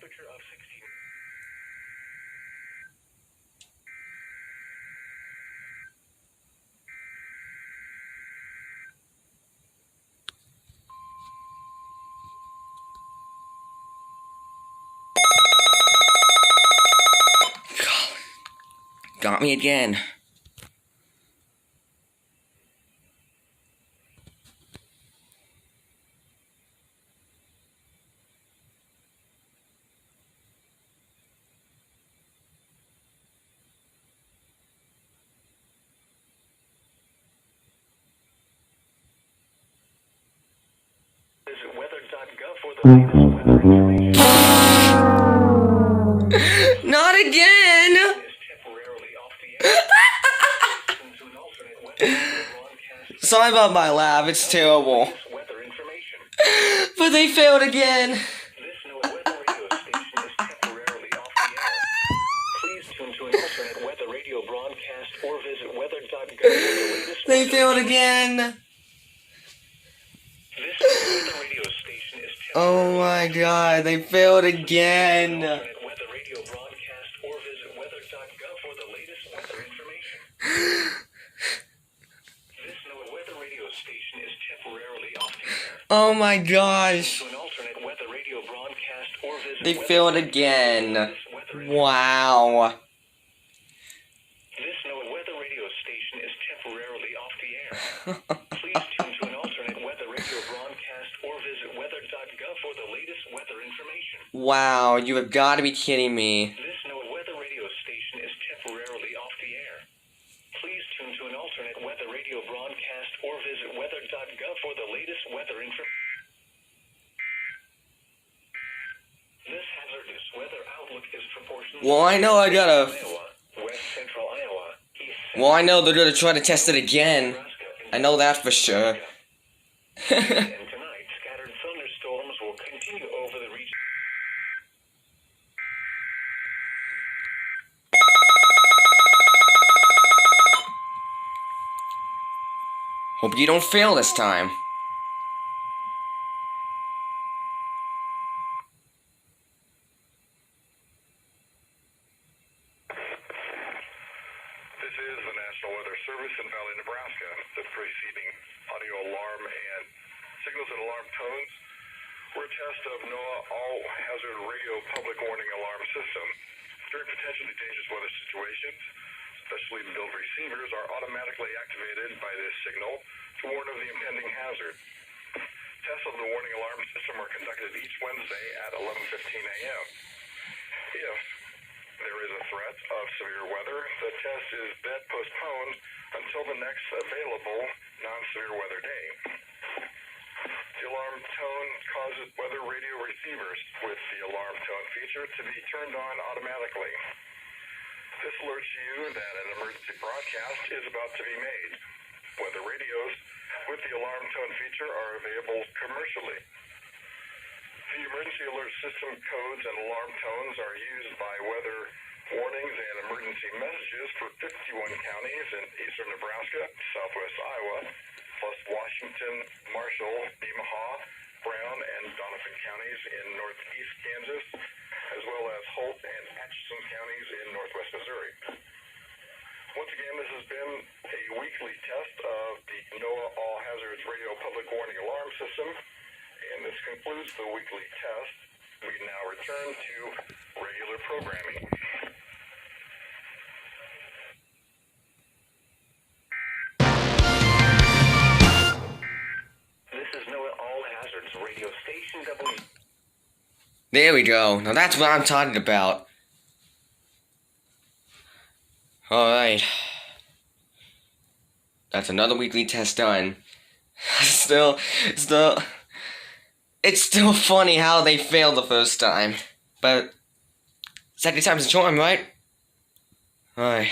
temperature of 16. Got me again. Visit weather.gov for the latest weather information. Not again! Is temporarily off the air. To an alternate weather broadcast. Sorry about my laugh, it's terrible. Weather information. But they failed again. This weather radio station is temporarily off the air. Please tune to an alternate weather radio broadcast or visit weather.gov for the latest They weather failed information. again. This weather radio station is Oh my god, they failed again. alternate weather radio broadcast or visit weather.gov for the latest weather information. This weather radio station is temporarily off the air. Oh my gosh. To an alternate weather radio broadcast or visit They failed again. Wow. This weather radio station is temporarily off the air. Please tune to an alternate weather radio broadcast or visit weather.gov for the latest weather information. Wow, you have got to be kidding me. This weather radio station is temporarily off the air. Please tune to an alternate weather radio broadcast or visit weather.gov for the latest weather information. This hazardous weather outlook is proportional. Well, I know I gotta... Iowa, West Central Iowa, East Well, I know they're gonna try to test it again. Nebraska, I know that for sure. and tonight, scattered thunderstorms will continue over the region. Hope you don't fail this time. This is the National Weather Service in Valley, Nebraska. The preceding audio alarm and signals and alarm tones were a test of NOAA All-Hazard Radio Public Warning Alarm System. During potentially dangerous weather situations, specially built receivers are automatically activated by this signal to warn of the impending hazard. Tests of the warning alarm system are conducted each Wednesday at 11:15 a.m. If there is a threat of severe weather, the test is then postponed until the next available non-severe weather day. The alarm tone causes weather radio receivers with the alarm tone feature to be turned on automatically. This alerts you that an emergency broadcast is about to be made. Weather radios with the alarm tone feature are available commercially. The emergency alert system codes and alarm tones are used by weather warnings and emergency messages for 51 counties in eastern Nebraska, southwest Iowa, plus Washington, Marshall, OMAHA, Brown, and Donovan counties in northeast Kansas, as well as Holt and Atchison counties in northwest Missouri. Once again, this has been a weekly test of the NOAA All Hazards Radio Public Warning Alarm System, and this concludes the weekly test. We now return to regular programming. This is NOAA All Hazards Radio Station W. There we go. Now that's what I'm talking about. Alright. That's another weekly test done. It's still funny how they failed the first time. But second time's a charm, right? Alright.